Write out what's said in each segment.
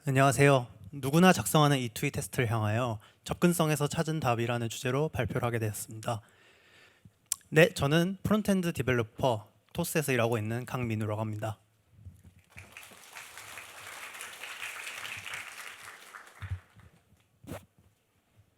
안녕하세요. 누구나 작성하는 E2E 테스트를 향하여 접근성에서 찾은 답이라는 주제로 발표를 하게 되었습니다. 네, 저는 프론트엔드 디벨로퍼 토스에서 일하고 있는 강민우라고 합니다.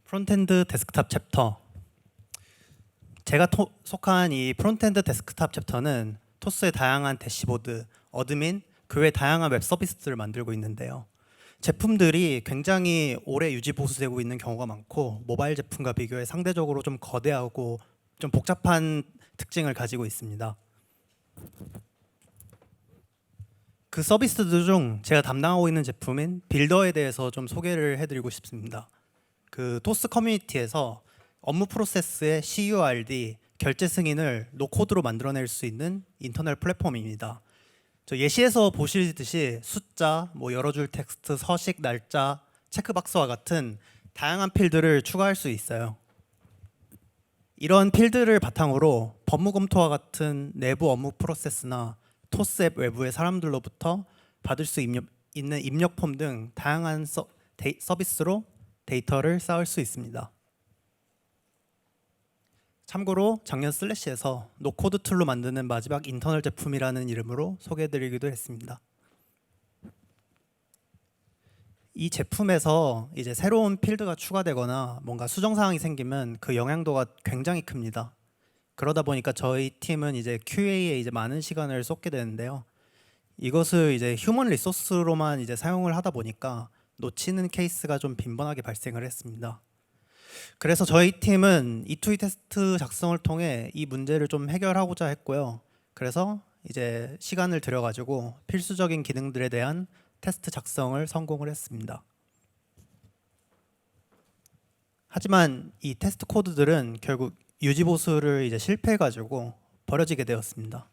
프론트엔드 데스크탑 챕터. 제가 속한 이 프론트엔드 데스크탑 챕터는 토스의 다양한 대시보드, 어드민, 그 외 다양한 웹 서비스들을 만들고 있는데요. 제품들이 굉장히 오래 유지 보수되고 있는 경우가 많고 모바일 제품과 비교해 상대적으로 좀 거대하고 좀 복잡한 특징을 가지고 있습니다. 그 서비스들 중 제가 담당하고 있는 제품인 빌더에 대해서 좀 소개를 해드리고 싶습니다. 그 토스 커뮤니티에서 업무 프로세스의 CURD, 결제 승인을 노코드로 만들어낼 수 있는 인터넷 플랫폼입니다. 저 예시에서 보시듯이 숫자, 여러 줄 텍스트, 서식, 날짜, 체크박스와 같은 다양한 필드를 추가할 수 있어요. 이런 필드를 바탕으로 법무 검토와 같은 내부 업무 프로세스나 토스 앱 외부의 사람들로부터 받을 수 있는 입력 폼 등 다양한 서비스로 데이터를 쌓을 수 있습니다. 참고로 작년 슬래시에서 노코드 툴로 만드는 마지막 인터널 제품이라는 이름으로 소개해드리기도 했습니다. 이 제품에서 이제 새로운 필드가 추가되거나 뭔가 수정 사항이 생기면 그 영향도가 굉장히 큽니다. 그러다 보니까 저희 팀은 이제 QA에 이제 많은 시간을 쏟게 되는데요. 이것을 이제 휴먼 리소스로만 이제 사용을 하다 보니까 놓치는 케이스가 좀 빈번하게 발생을 했습니다. 그래서 저희 팀은 E2E 테스트 작성을 통해 이 문제를 좀 해결하고자 했고요. 그래서 이제 시간을 들여가지고 필수적인 기능들에 대한 테스트 작성을 성공을 했습니다. 하지만 이 테스트 코드들은 결국 유지 보수를 이제 실패해가지고 버려지게 되었습니다.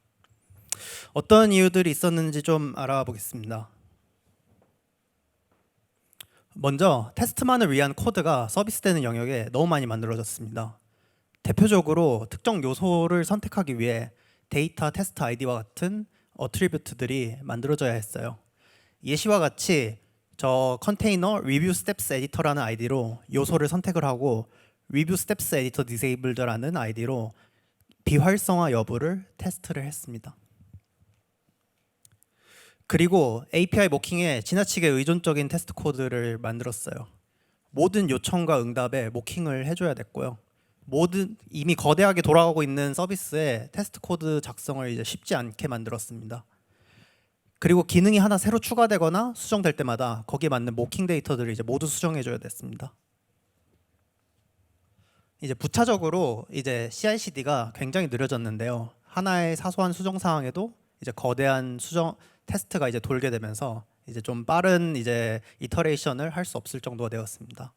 어떤 이유들이 있었는지 좀 알아보겠습니다. 먼저 테스트만을 위한 코드가 서비스되는 영역에 너무 많이 만들어졌습니다. 대표적으로 특정 요소를 선택하기 위해 데이터 테스트 아이디와 같은 어트리뷰트들이 만들어져야 했어요. 예시와 같이 저 컨테이너 리뷰 스텝스 에디터라는 아이디로 요소를 선택을 하고 리뷰 스텝스 에디터 디세이블드라는 아이디로 비활성화 여부를 테스트를 했습니다. 그리고 API 모킹에 지나치게 의존적인 테스트 코드를 만들었어요. 모든 요청과 응답에 모킹을 해줘야 됐고요. 모든 이미 거대하게 돌아가고 있는 서비스에 테스트 코드 작성을 이제 쉽지 않게 만들었습니다. 그리고 기능이 하나 새로 추가되거나 수정될 때마다 거기에 맞는 모킹 데이터들을 이제 모두 수정해줘야 됐습니다. 이제 부차적으로 이제 CI/CD가 굉장히 느려졌는데요. 하나의 사소한 수정 사항에도 이제 거대한 수정 테스트가 이제 돌게 되면서 이제 좀 빠른 이제 이터레이션을 할 수 없을 정도가 되었습니다.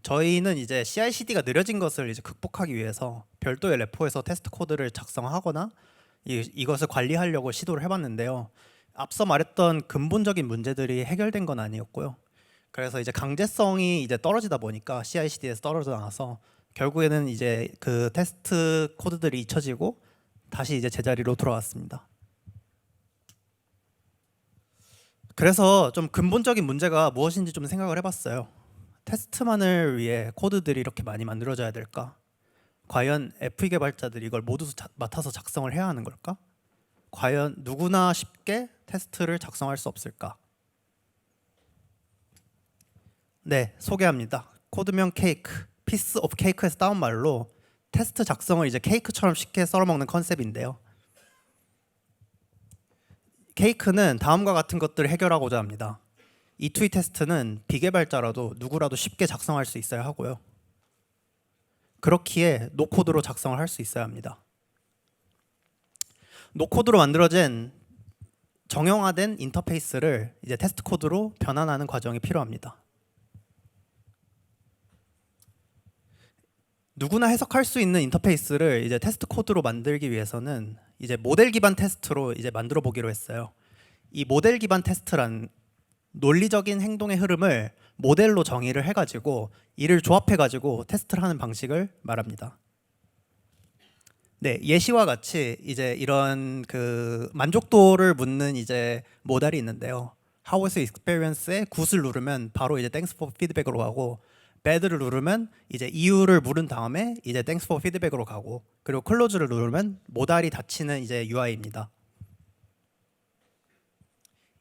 저희는 이제 CI/CD가 느려진 것을 이제 극복하기 위해서 별도의 레포에서 테스트 코드를 작성하거나 이것을 관리하려고 시도를 해봤는데요. 앞서 말했던 근본적인 문제들이 해결된 건 아니었고요. 그래서 이제 강제성이 이제 떨어지다 보니까 CI/CD에서 떨어져 나와서 결국에는 이제 그 테스트 코드들이 잊혀지고 다시 이제 제자리로 돌아왔습니다. 그래서 좀 근본적인 문제가 무엇인지 좀 생각을 해봤어요. 테스트만을 위해 코드들이 이렇게 많이 만들어져야 될까? 과연 FE 개발자들이 이걸 모두 맡아서 작성을 해야 하는 걸까? 과연 누구나 쉽게 테스트를 작성할 수 없을까? 네, 소개합니다. 코드명 케이크, 피스 오브 케이크에서 따온 말로 테스트 작성을 이제 케이크처럼 쉽게 썰어먹는 컨셉인데요. 케이크는 다음과 같은 것들을 해결하고자 합니다. E2E 테스트는 비개발자라도 누구라도 쉽게 작성할 수 있어야 하고요. 그렇기에 노코드로 작성을 할 수 있어야 합니다. 노코드로 만들어진 정형화된 인터페이스를 이제 테스트 코드로 변환하는 과정이 필요합니다. 누구나 해석할 수 있는 인터페이스를 이제 테스트 코드로 만들기 위해서는 이제 모델 기반 테스트로 이제 만들어 보기로 했어요. 이 모델 기반 테스트란 논리적인 행동의 흐름을 모델로 정의를 해가지고 이를 조합해가지고 테스트를 하는 방식을 말합니다. 네, 예시와 같이 이제 이런 그 만족도를 묻는 이제 모델이 있는데요. How was your experience에 굿을 누르면 바로 이제 Thanks for feedback으로 가고, bad를 누르면 이제 이유를 물은 다음에 이제 Thanks for feedback으로 가고, 그리고 close를 누르면 모달이 닫히는 이제 UI입니다.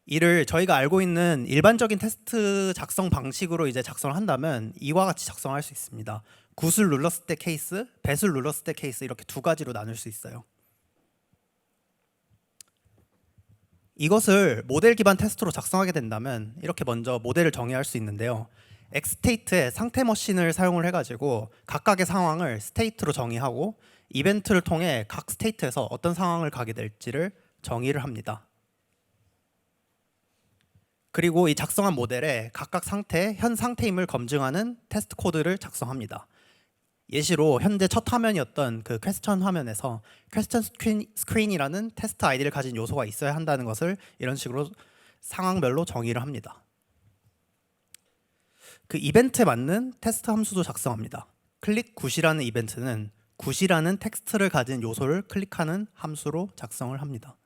이를 저희가 알고 있는 일반적인 테스트 작성 방식으로 이제 작성을 한다면 이와 같이 작성할 수 있습니다. 굿을 눌렀을 때 케이스, 배을 눌렀을 때 케이스, 이렇게 두 가지로 나눌 수 있어요. 이것을 모델 기반 테스트로 작성하게 된다면 이렇게 먼저 모델을 정의할 수 있는데요. X스테이트의 상태 머신을 사용을 해가지고 각각의 상황을 스테이트로 정의하고, 이벤트를 통해 각 스테이트에서 어떤 상황을 가게 될지를 정의를 합니다. 그리고 이 작성한 모델에 각각 상태, 현 상태임을 검증하는 테스트 코드를 작성합니다. 예시로 현재 첫 화면이었던 그 퀘스천 화면에서 퀘스천 스크린이라는 테스트 아이디를 가진 요소가 있어야 한다는 것을 이런 식으로 상황별로 정의를 합니다. 그 이벤트에 맞는 테스트 함수도 작성합니다. 클릭 굿이라는 이벤트는 굿이라는 텍스트를 가진 요소를 클릭하는 함수로 작성을 합니다.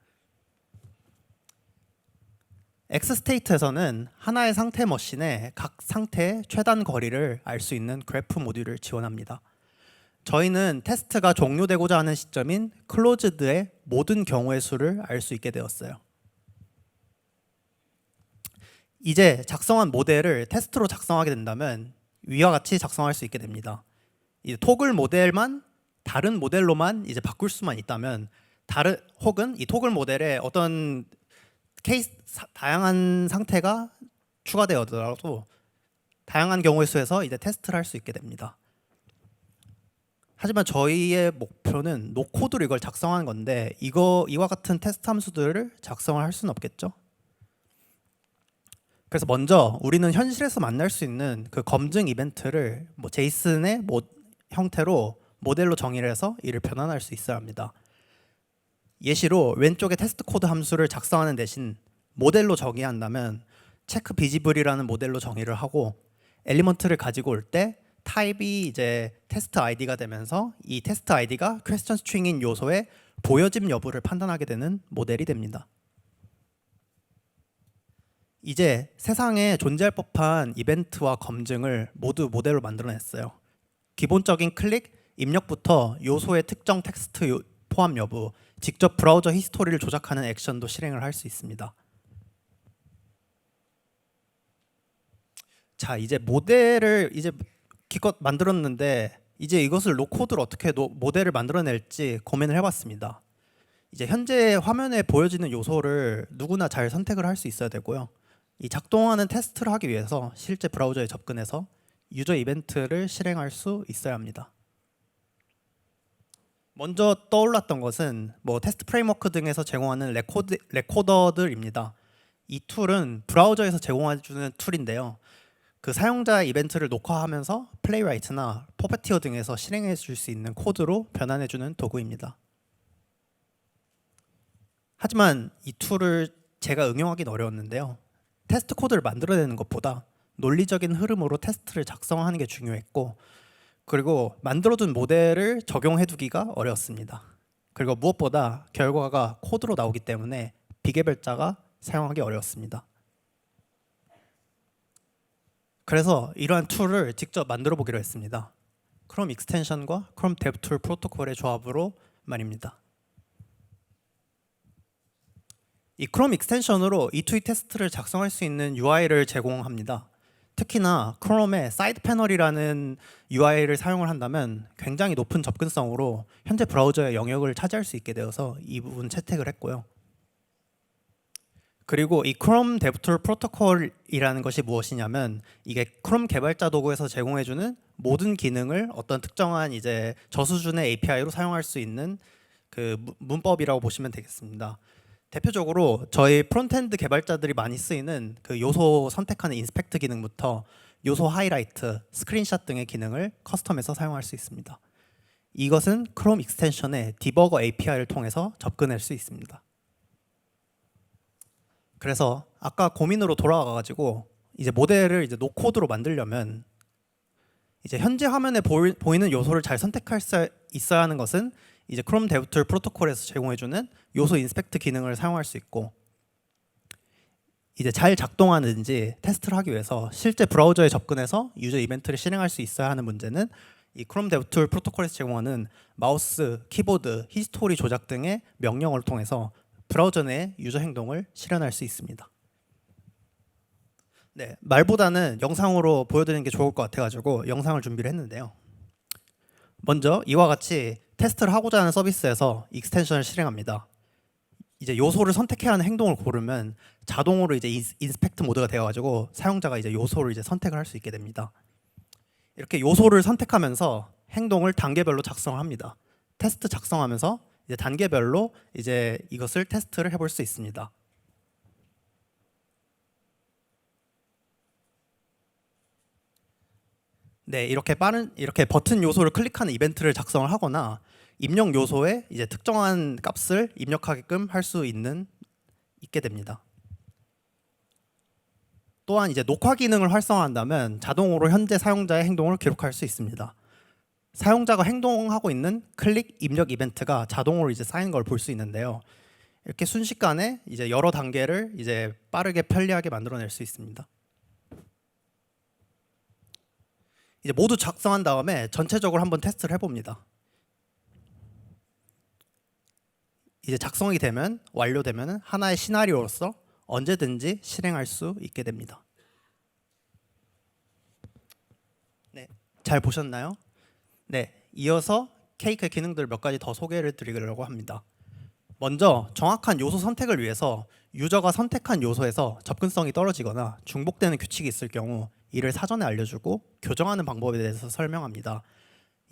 X스테이트에서는 하나의 상태 머신의 각 상태의 최단 거리를 알 수 있는 그래프 모듈을 지원합니다. 저희는 테스트가 종료되고자 하는 시점인 클로즈드의 모든 경우의 수를 알 수 있게 되었어요. 이제 작성한 모델을 테스트로 작성하게 된다면 위와 같이 작성할 수 있게 됩니다. 이 토글 모델만 다른 모델로만 이제 바꿀 수만 있다면, 혹은 이 토글 모델에 어떤 다양한 상태가 추가되어더라도 다양한 경우의 수에서 이제 테스트를 할 수 있게 됩니다. 하지만 저희의 목표는 노코드로 이걸 작성하는 건데, 이와 같은 테스트 함수들을 작성을 할 수는 없겠죠. 그래서 먼저 우리는 현실에서 만날 수 있는 그 검증 이벤트를 제이슨의 형태로 모델로 정의를 해서 이를 변환할 수 있어야 합니다. 예시로 왼쪽에 테스트 코드 함수를 작성하는 대신 모델로 정의한다면 체크 비지블이라는 모델로 정의를 하고, 엘리먼트를 가지고 올 때 타입이 이제 테스트 아이디가 되면서 이 테스트 아이디가 퀘스천 스트링인 요소의 보여짐 여부를 판단하게 되는 모델이 됩니다. 이제 세상에 존재할 법한 이벤트와 검증을 모두 모델로 만들어냈어요. 기본적인 클릭, 입력부터 요소의 특정 텍스트 포함 여부, 직접 브라우저 히스토리를 조작하는 액션도 실행을 할 수 있습니다. 자, 이제 모델을 이제 기껏 만들었는데 이제 이것을 노코드로 어떻게 모델을 만들어낼지 고민을 해봤습니다. 이제 현재 화면에 보여지는 요소를 누구나 잘 선택을 할 수 있어야 되고요. 이 작동하는 테스트를 하기 위해서 실제 브라우저에 접근해서 유저 이벤트를 실행할 수 있어야 합니다. 먼저 떠올랐던 것은 테스트 프레임워크 등에서 제공하는 레코더들입니다. 이 툴은 브라우저에서 제공해주는 툴인데요. 그 사용자 이벤트를 녹화하면서 플레이라이트나 퍼페티어 등에서 실행해 줄 수 있는 코드로 변환해 주는 도구입니다. 하지만 이 툴을 제가 응용하기는 어려웠는데요. 테스트 코드를 만들어내는 것보다 논리적인 흐름으로 테스트를 작성하는 게 중요했고, 그리고 만들어둔 모델을 적용해두기가 어려웠습니다. 그리고 무엇보다 결과가 코드로 나오기 때문에 비개별자가 사용하기 어려웠습니다. 그래서 이러한 툴을 직접 만들어 보기로 했습니다. 크롬 익스텐션과 크롬 데브툴 프로토콜의 조합으로 말입니다. 이 크롬 익스텐션으로 E2E 테스트를 작성할 수 있는 UI를 제공합니다. 특히나 크롬의 사이드 패널이라는 UI를 사용을 한다면 굉장히 높은 접근성으로 현재 브라우저의 영역을 차지할 수 있게 되어서 이 부분 채택을 했고요. 그리고 이 크롬 데브툴 프로토콜이라는 것이 무엇이냐면, 이게 크롬 개발자 도구에서 제공해주는 모든 기능을 어떤 특정한 이제 저수준의 API로 사용할 수 있는 그 문법이라고 보시면 되겠습니다. 대표적으로 저희 프론트엔드 개발자들이 많이 쓰이는 그 요소 선택하는 인스펙트 기능부터 요소 하이라이트, 스크린샷 등의 기능을 커스텀해서 사용할 수 있습니다. 이것은 크롬 익스텐션의 디버거 API를 통해서 접근할 수 있습니다. 그래서 아까 고민으로 돌아가가지고 이제 모델을 이제 노코드로 만들려면 이제 현재 화면에 보이는 요소를 잘 선택할 수 있어야 하는 것은 이제 크롬 데브툴 프로토콜에서 제공해주는 요소 인스펙트 기능을 사용할 수 있고, 이제 잘 작동하는지 테스트를 하기 위해서 실제 브라우저에 접근해서 유저 이벤트를 실행할 수 있어야 하는 문제는 이 크롬 데브툴 프로토콜에서 제공하는 마우스, 키보드, 히스토리 조작 등의 명령어를 통해서 브라우저 내 유저 행동을 실현할 수 있습니다. 네, 말보다는 영상으로 보여드리는 게 좋을 것 같아가지고 영상을 준비를 했는데요. 먼저 이와 같이 테스트를 하고자 하는 서비스에서 익스텐션을 실행합니다. 이제 요소를 선택해야 하는 행동을 고르면 자동으로 이제 인스펙트 모드가 되어가지고 사용자가 이제 요소를 이제 선택을 할 수 있게 됩니다. 이렇게 요소를 선택하면서 행동을 단계별로 작성합니다. 테스트 작성하면서 이제 단계별로 이제 이것을 테스트를 해볼 수 있습니다. 네, 이렇게 버튼 요소를 클릭하는 이벤트를 작성을 하거나 입력 요소에 이제 특정한 값을 입력하게끔 할 수 있게 됩니다. 또한 이제 녹화 기능을 활성화한다면 자동으로 현재 사용자의 행동을 기록할 수 있습니다. 사용자가 행동하고 있는 클릭 입력 이벤트가 자동으로 이제 쌓이는 걸 볼 수 있는데요. 이렇게 순식간에 이제 여러 단계를 이제 빠르게 편리하게 만들어낼 수 있습니다. 이제 모두 작성한 다음에 전체적으로 한번 테스트를 해봅니다. 이제 작성이 되면 완료되면 하나의 시나리오로서 언제든지 실행할 수 있게 됩니다. 네, 잘 보셨나요? 네, 이어서 케이크의 기능들 몇 가지 더 소개를 드리려고 합니다. 먼저 정확한 요소 선택을 위해서 유저가 선택한 요소에서 접근성이 떨어지거나 중복되는 규칙이 있을 경우 이를 사전에 알려주고 교정하는 방법에 대해서 설명합니다.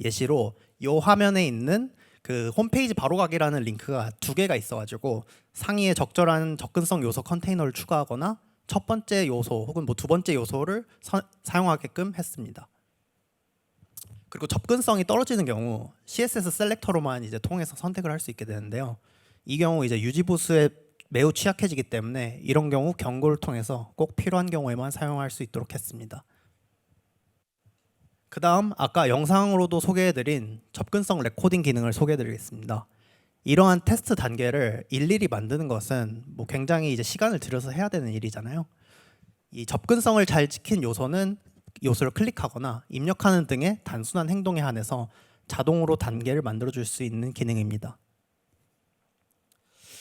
예시로 이 화면에 있는 그 홈페이지 바로가기라는 링크가 두 개가 있어가지고 상위에 적절한 접근성 요소 컨테이너를 추가하거나 첫 번째 요소 혹은 뭐 두 번째 요소를 사용하게끔 했습니다. 그리고 접근성이 떨어지는 경우 CSS 셀렉터로만 이제 통해서 선택을 할 수 있게 되는데요. 이 경우 이제 유지 보수에 매우 취약해지기 때문에 이런 경우 경고를 통해서 꼭 필요한 경우에만 사용할 수 있도록 했습니다. 그 다음 아까 영상으로도 소개해드린 접근성 레코딩 기능을 소개해드리겠습니다. 이러한 테스트 단계를 일일이 만드는 것은 뭐 굉장히 이제 시간을 들여서 해야 되는 일이잖아요. 이 접근성을 잘 지킨 요소는 요소를 클릭하거나 입력하는 등의 단순한 행동에 한해서 자동으로 단계를 만들어줄 수 있는 기능입니다.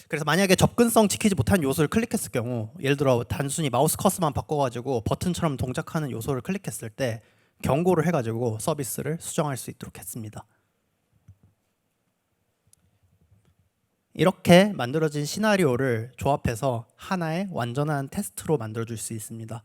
그래서 만약에 접근성 지키지 못한 요소를 클릭했을 경우 예를 들어 단순히 마우스 커서만 바꿔가지고 버튼처럼 동작하는 요소를 클릭했을 때 경고를 해가지고 서비스를 수정할 수 있도록 했습니다. 이렇게 만들어진 시나리오를 조합해서 하나의 완전한 테스트로 만들어줄 수 있습니다.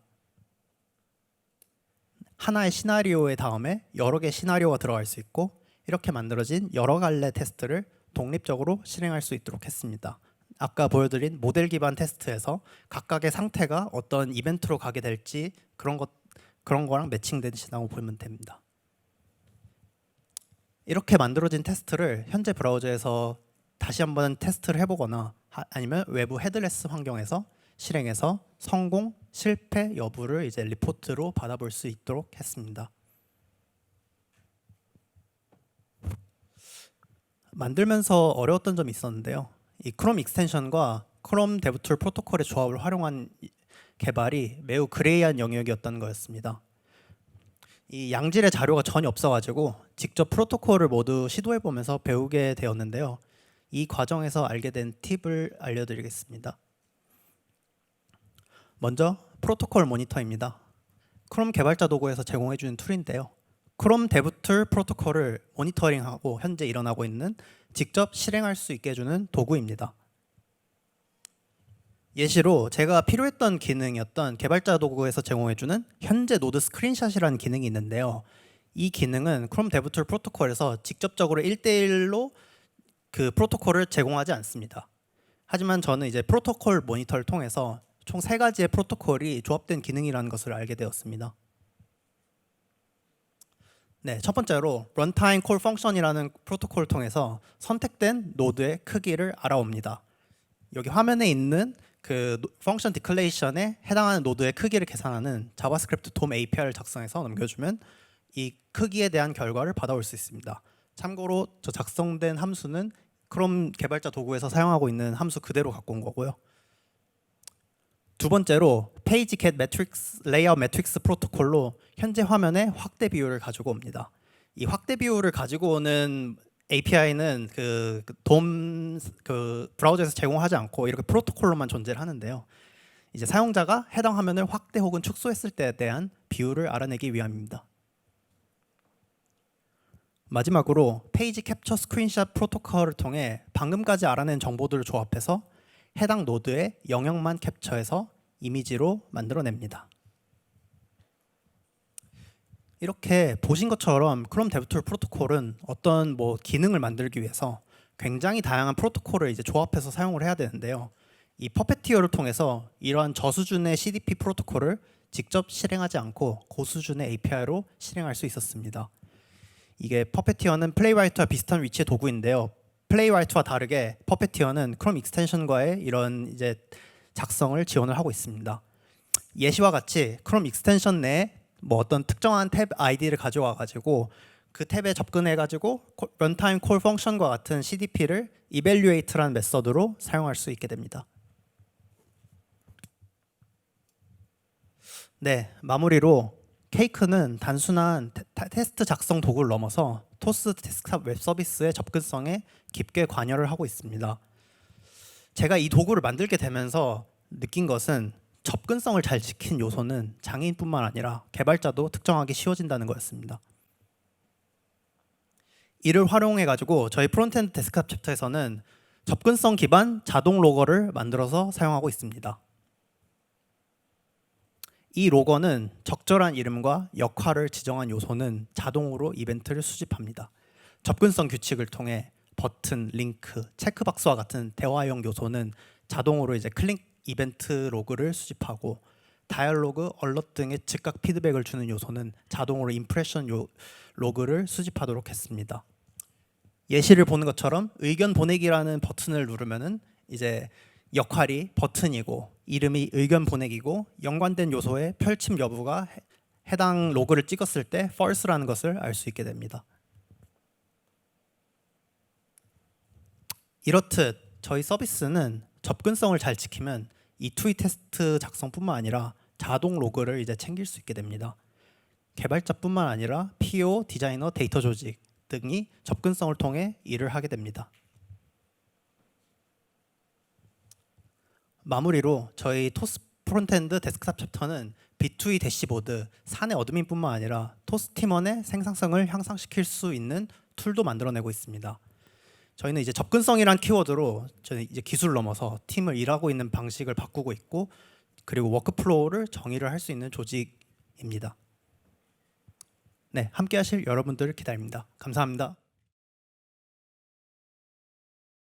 하나의 시나리오의 다음에 여러 개의 시나리오가 들어갈 수 있고 이렇게 만들어진 여러 갈래 테스트를 독립적으로 실행할 수 있도록 했습니다. 아까 보여드린 모델 기반 테스트에서 각각의 상태가 어떤 이벤트로 가게 될지 그런 거랑 매칭된다고 보면 됩니다. 이렇게 만들어진 테스트를 현재 브라우저에서 다시 한번 테스트를 해보거나 아니면 외부 헤드레스 환경에서 실행해서 성공, 실패 여부를 이제 리포트로 받아볼 수 있도록 했습니다. 만들면서 어려웠던 점이 있었는데요. 이 크롬 익스텐션과 크롬 데브툴 프로토콜의 조합을 활용한 개발이 매우 그레이한 영역이었던 거였습니다. 이 양질의 자료가 전혀 없어가지고 직접 프로토콜을 모두 시도해보면서 배우게 되었는데요. 이 과정에서 알게 된 팁을 알려드리겠습니다. 먼저 프로토콜 모니터입니다. 크롬 개발자 도구에서 제공해주는 툴인데요. 크롬 데브툴 프로토콜을 모니터링하고 현재 일어나고 있는 직접 실행할 수 있게 해주는 도구입니다. 예시로 제가 필요했던 기능이었던 개발자 도구에서 제공해주는 현재 노드 스크린샷이라는 기능이 있는데요. 이 기능은 크롬 데브툴 프로토콜에서 직접적으로 1대1로 그 프로토콜을 제공하지 않습니다. 하지만 저는 이제 프로토콜 모니터를 통해서 총 3가지의 프로토콜이 조합된 기능이라는 것을 알게 되었습니다. 네, 첫 번째로 Runtime Call Function이라는 프로토콜을 통해서 선택된 노드의 크기를 알아옵니다. 여기 화면에 있는 그 펑션 디클레이션에 해당하는 노드의 크기를 계산하는 자바스크립트 DOM API를 작성해서 넘겨주면 이 크기에 대한 결과를 받아올 수 있습니다. 참고로 저 작성된 함수는 크롬 개발자 도구에서 사용하고 있는 함수 그대로 갖고 온 거고요. 두 번째로 페이지 겟 매트릭스 레이아웃 매트릭스 프로토콜로 현재 화면의 확대 비율을 가지고 옵니다. 이 확대 비율을 가지고 오는 API는 브라우저에서 제공하지 않고 이렇게 프로토콜로만 존재를 하는데요. 이제 사용자가 해당 화면을 확대 혹은 축소했을 때에 대한 비율을 알아내기 위함입니다. 마지막으로 페이지 캡처 스크린샷 프로토콜을 통해 방금까지 알아낸 정보들을 조합해서 해당 노드의 영역만 캡처해서 이미지로 만들어냅니다. 이렇게 보신 것처럼 크롬 데브툴 프로토콜은 어떤 기능을 만들기 위해서 굉장히 다양한 프로토콜을 이제 조합해서 사용을 해야 되는데요. 이 퍼페티어를 통해서 이러한 저수준의 CDP 프로토콜을 직접 실행하지 않고 고수준의 API로 실행할 수 있었습니다. 이게 퍼페티어는 플레이라이트와 비슷한 위치의 도구인데요. 플레이라이트와 다르게 퍼페티어는 크롬 익스텐션과의 이런 이제 작성을 지원을 하고 있습니다. 예시와 같이 크롬 익스텐션 내에 어떤 특정한 탭 아이디를 가져와 가지고 그 탭에 접근해 가지고 런타임 콜 펑션과 같은 CDP를 evaluate라는 메서드로 사용할 수 있게 됩니다. 네, 마무리로 케이크는 단순한 테스트 작성 도구를 넘어서 토스 데스크탑 웹 서비스의 접근성에 깊게 관여를 하고 있습니다. 제가 이 도구를 만들게 되면서 느낀 것은 접근성을 잘 지킨 요소는 장애인뿐만 아니라 개발자도 특정하기 쉬워진다는 거였습니다. 이를 활용해 가지고 저희 프론트엔드 데스크탑 챕터에서는 접근성 기반 자동 로거를 만들어서 사용하고 있습니다. 이 로거는 적절한 이름과 역할을 지정한 요소는 자동으로 이벤트를 수집합니다. 접근성 규칙을 통해 버튼, 링크, 체크박스와 같은 대화형 요소는 자동으로 이제 클릭 이벤트 로그를 수집하고 다이얼로그, 얼럿 등의 즉각 피드백을 주는 요소는 자동으로 임프레션 로그를 수집하도록 했습니다. 예시를 보는 것처럼 의견 보내기라는 버튼을 누르면은 이제 역할이 버튼이고 이름이 의견 보내기고 연관된 요소의 펼침 여부가 해당 로그를 찍었을 때 false라는 것을 알 수 있게 됩니다. 이렇듯 저희 서비스는 접근성을 잘 지키면 E2E 테스트 작성뿐만 아니라 자동 로그를 이제 챙길 수 있게 됩니다. 개발자뿐만 아니라 PO, 디자이너, 데이터 조직 등이 접근성을 통해 일을 하게 됩니다. 마무리로 저희 토스 프론트엔드 데스크탑 챕터는 B2E 대시보드, 사내 어드민뿐만 아니라 토스 팀원의 생산성을 향상시킬 수 있는 툴도 만들어내고 있습니다. 저희는 이제 접근성이란 키워드로 저희 이제 기술 넘어서 팀을 일하고 있는 방식을 바꾸고 있고 그리고 워크플로우를 정의를 할 수 있는 조직입니다. 네, 함께하실 여러분들을 기다립니다. 감사합니다.